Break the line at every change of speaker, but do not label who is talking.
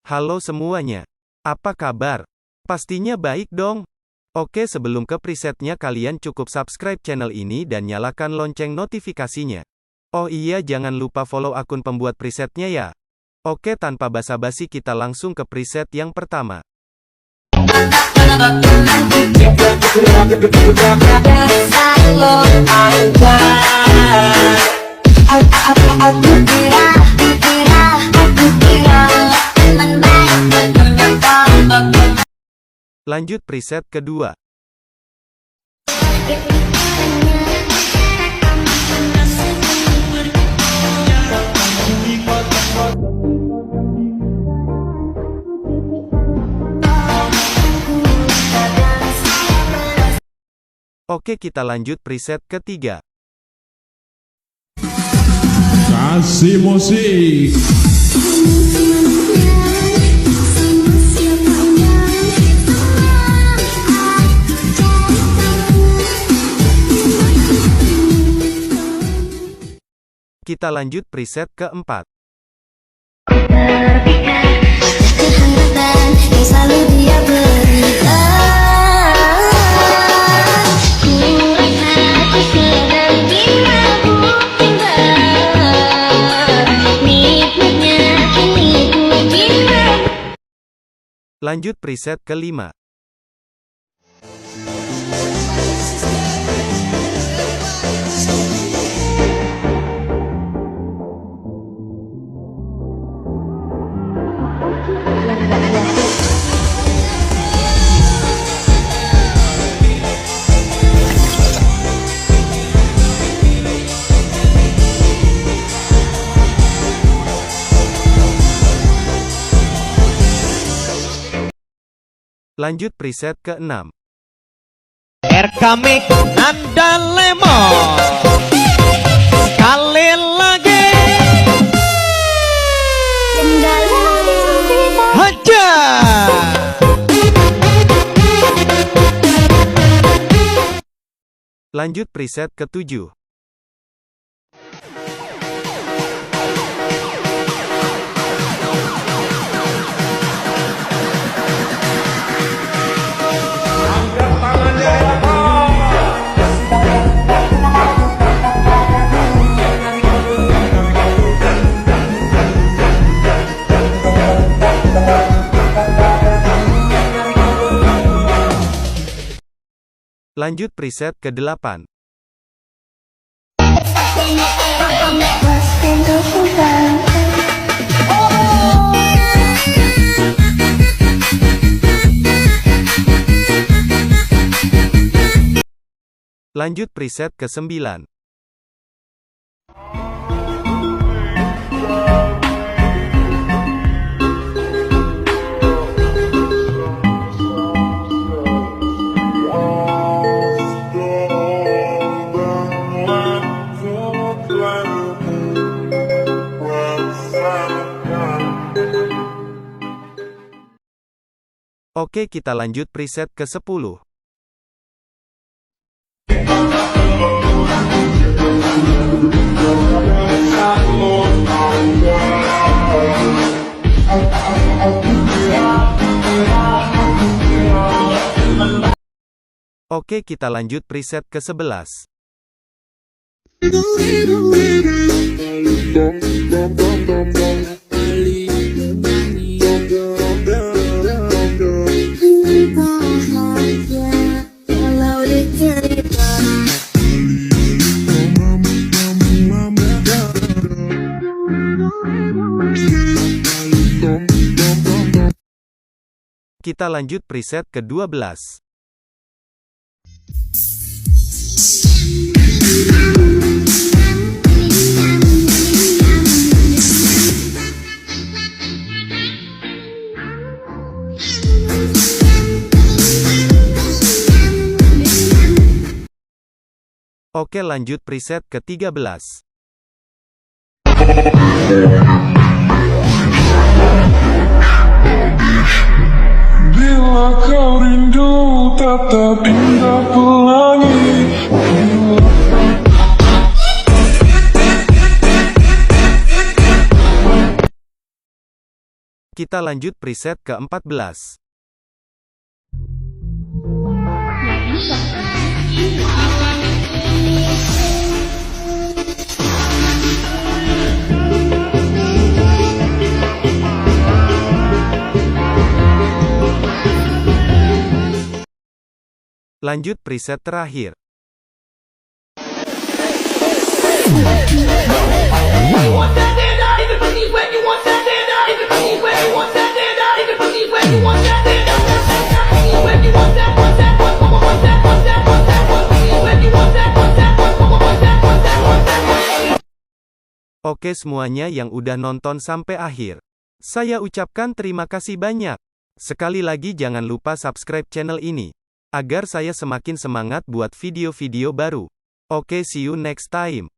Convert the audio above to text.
Halo semuanya. Apa kabar? Pastinya baik dong. Oke, sebelum ke presetnya kalian cukup subscribe channel ini dan nyalakan lonceng notifikasinya. Oh iya, jangan lupa follow akun pembuat presetnya ya. Oke, tanpa basa-basi kita langsung ke preset yang pertama. Lanjut preset kedua. Oke, kita lanjut preset ketiga.
Kasih musik.
Kita lanjut preset keempat. Lanjut preset kelima. Lanjut preset ke-6.
Erkamik Nanda Lemon. Sekali lagi. Hajar.
Lanjut preset ke-7. Lanjut preset ke-8. Lanjut preset ke-9. Oke, kita lanjut preset ke-10. Oke, kita lanjut preset ke-11. Kita lanjut preset ke-12. Oke, lanjut preset ke-13.
Bila kau rindu tetap indah pelangi.
Kita lanjut preset ke-14. Lanjut preset terakhir. Oke semuanya yang udah nonton sampai akhir. Saya ucapkan terima kasih banyak. Sekali lagi jangan lupa subscribe channel ini, agar saya semakin semangat buat video-video baru. Oke, see you next time.